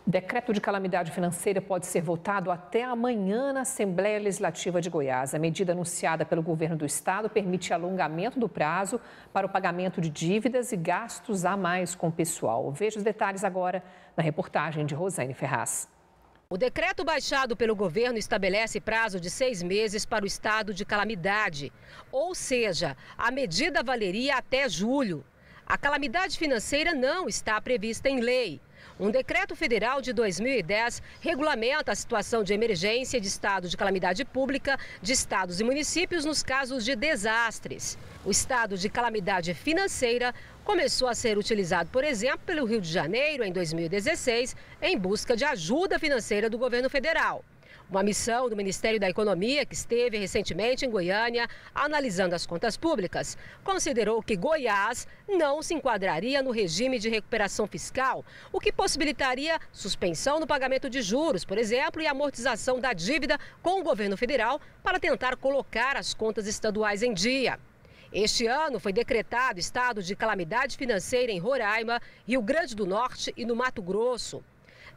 Decreto de calamidade financeira pode ser votado até amanhã na Assembleia Legislativa de Goiás. A medida anunciada pelo governo do estado permite alongamento do prazo para o pagamento de dívidas e gastos a mais com o pessoal. Veja os detalhes agora na reportagem de Rosane Ferraz. O decreto baixado pelo governo estabelece prazo de 6 meses para o estado de calamidade. Ou seja, a medida valeria até julho. A calamidade financeira não está prevista em lei. Um decreto federal de 2010 regulamenta a situação de emergência de estado de calamidade pública de estados e municípios nos casos de desastres. O estado de calamidade financeira começou a ser utilizado, por exemplo, pelo Rio de Janeiro em 2016, em busca de ajuda financeira do governo federal. Uma missão do Ministério da Economia, que esteve recentemente em Goiânia, analisando as contas públicas, considerou que Goiás não se enquadraria no regime de recuperação fiscal, o que possibilitaria suspensão no pagamento de juros, por exemplo, e amortização da dívida com o governo federal para tentar colocar as contas estaduais em dia. Este ano foi decretado estado de calamidade financeira em Roraima, Rio Grande do Norte e no Mato Grosso.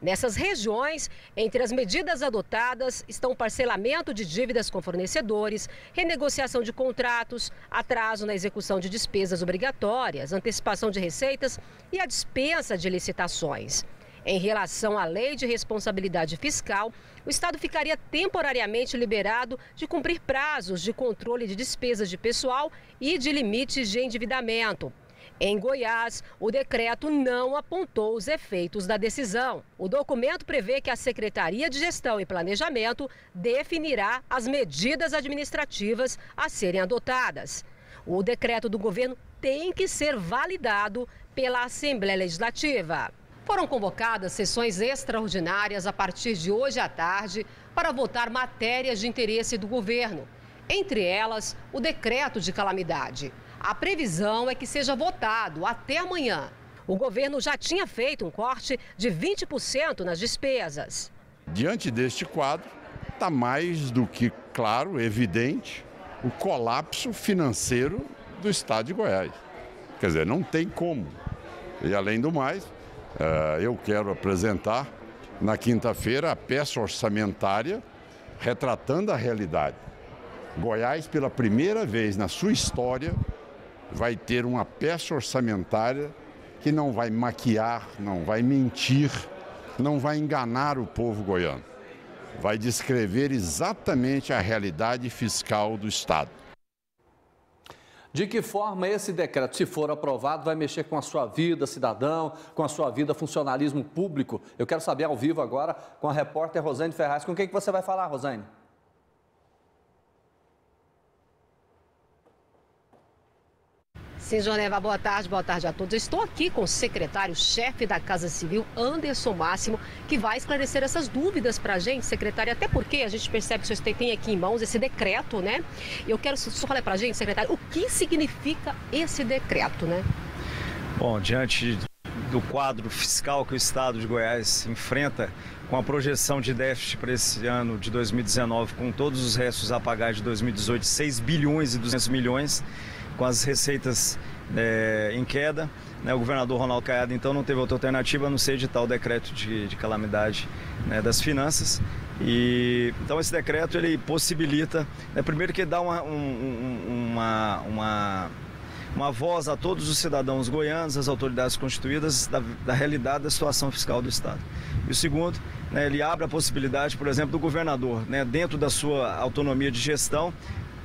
Nessas regiões, entre as medidas adotadas estão parcelamento de dívidas com fornecedores, renegociação de contratos, atraso na execução de despesas obrigatórias, antecipação de receitas e a dispensa de licitações. Em relação à lei de responsabilidade fiscal, o Estado ficaria temporariamente liberado de cumprir prazos de controle de despesas de pessoal e de limites de endividamento. Em Goiás, o decreto não apontou os efeitos da decisão. O documento prevê que a Secretaria de Gestão e Planejamento definirá as medidas administrativas a serem adotadas. O decreto do governo tem que ser validado pela Assembleia Legislativa. Foram convocadas sessões extraordinárias a partir de hoje à tarde para votar matérias de interesse do governo. Entre elas, o decreto de calamidade. A previsão é que seja votado até amanhã. O governo já tinha feito um corte de 20% nas despesas. Diante deste quadro, está mais do que claro, evidente, o colapso financeiro do estado de Goiás. Quer dizer, não tem como. E além do mais, eu quero apresentar na quinta-feira a peça orçamentária retratando a realidade. Goiás, pela primeira vez na sua história, vai ter uma peça orçamentária que não vai maquiar, não vai mentir, não vai enganar o povo goiano. Vai descrever exatamente a realidade fiscal do Estado. De que forma esse decreto, se for aprovado, vai mexer com a sua vida cidadão, com a sua vida funcionalismo público? Eu quero saber ao vivo agora com a repórter Rosane Ferraz. Com quem que você vai falar, Rosane? Sim, Joneva, boa tarde a todos. Eu estou aqui com o secretário-chefe da Casa Civil, Anderson Máximo, que vai esclarecer essas dúvidas para a gente, secretário, até porque a gente percebe que o senhor tem aqui em mãos esse decreto, né? Eu quero só falar para a gente, secretário, o que significa esse decreto, né? Bom, diante do quadro fiscal que o Estado de Goiás enfrenta, com a projeção de déficit para esse ano de 2019, com todos os restos a pagar de 2018, 6 bilhões e 200 milhões, com as receitas em queda, né? O governador Ronaldo Caiado, então, não teve outra alternativa a não ser editar o decreto de calamidade, né, das finanças. E então esse decreto ele possibilita, né, primeiro que dá uma voz a todos os cidadãos goianos, as autoridades constituídas da realidade da situação fiscal do Estado. E o segundo, né, ele abre a possibilidade, por exemplo, do governador, né, dentro da sua autonomia de gestão,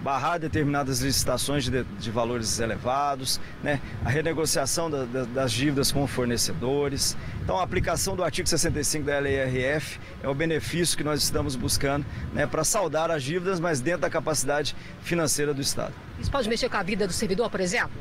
barrar determinadas licitações de valores elevados, né? A renegociação das dívidas com fornecedores. Então, a aplicação do artigo 65 da LRF é o benefício que nós estamos buscando, né, para saldar as dívidas, mas dentro da capacidade financeira do Estado. Isso pode mexer com a vida do servidor, por exemplo?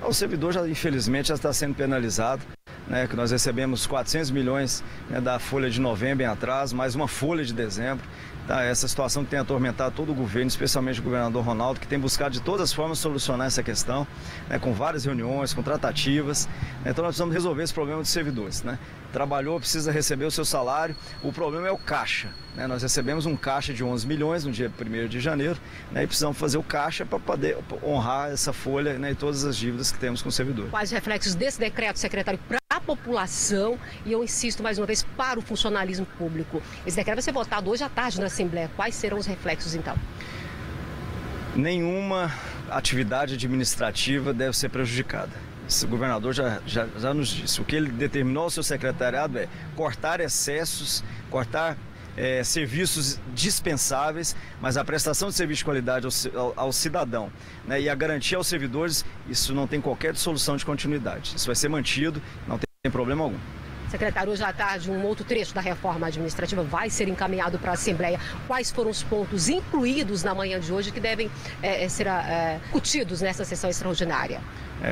O servidor, infelizmente, já está sendo penalizado, né, que nós recebemos 400 milhões, né, da folha de novembro em atraso, mais uma folha de dezembro. Tá, essa situação que tem atormentado todo o governo, especialmente o governador Ronaldo, que tem buscado de todas as formas solucionar essa questão, né, com várias reuniões, com tratativas. Então nós precisamos resolver esse problema dos servidores, né? Trabalhou, precisa receber o seu salário, o problema é o caixa, né? Nós recebemos um caixa de 11 milhões no dia 1º de janeiro, né, e precisamos fazer o caixa para poder honrar essa folha, né, e todas as dívidas que temos com o servidor. Quais reflexos desse decreto, secretário, para a população e, eu insisto mais uma vez, para o funcionalismo público. Esse decreto vai ser votado hoje à tarde na Assembleia. Quais serão os reflexos, então? Nenhuma atividade administrativa deve ser prejudicada. O governador já nos disse. O que ele determinou ao seu secretariado é cortar excessos, cortar serviços dispensáveis, mas a prestação de serviço de qualidade ao cidadão, né, e a garantia aos servidores, isso não tem qualquer solução de continuidade. Isso vai ser mantido, não tem problema algum. Secretário, hoje à tarde, um outro trecho da reforma administrativa vai ser encaminhado para a Assembleia. Quais foram os pontos incluídos na manhã de hoje que devem ser discutidos nessa sessão extraordinária?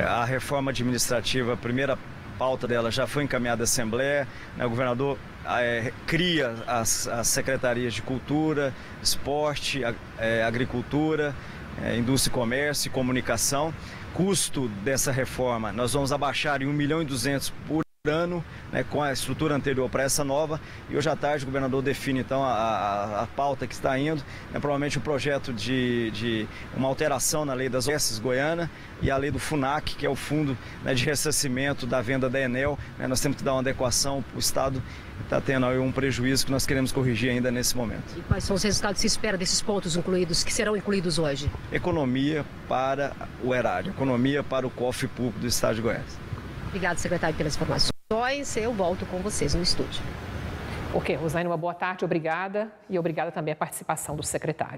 A reforma administrativa, a primeira pauta dela já foi encaminhada à Assembleia, né, o governador cria as secretarias de Cultura, Esporte, Agricultura, Indústria e Comércio e Comunicação. Custo dessa reforma, nós vamos abaixar em 1.200.000 por ano, né, com a estrutura anterior para essa nova, e hoje à tarde o governador define então a pauta que está indo, né, provavelmente um projeto de uma alteração na lei das OS Goiana e a lei do FUNAC, que é o fundo, né, de ressarcimento da venda da Enel, né, nós temos que dar uma adequação, o Estado está tendo aí um prejuízo que nós queremos corrigir ainda nesse momento. E quais são os resultados que se espera desses pontos incluídos, que serão incluídos hoje? Economia para o erário, economia para o cofre público do Estado de Goiás. Obrigada, secretário, pelas informações. Eu volto com vocês no estúdio. Ok, Rosane, uma boa tarde, obrigada. E obrigada também a participação do secretário.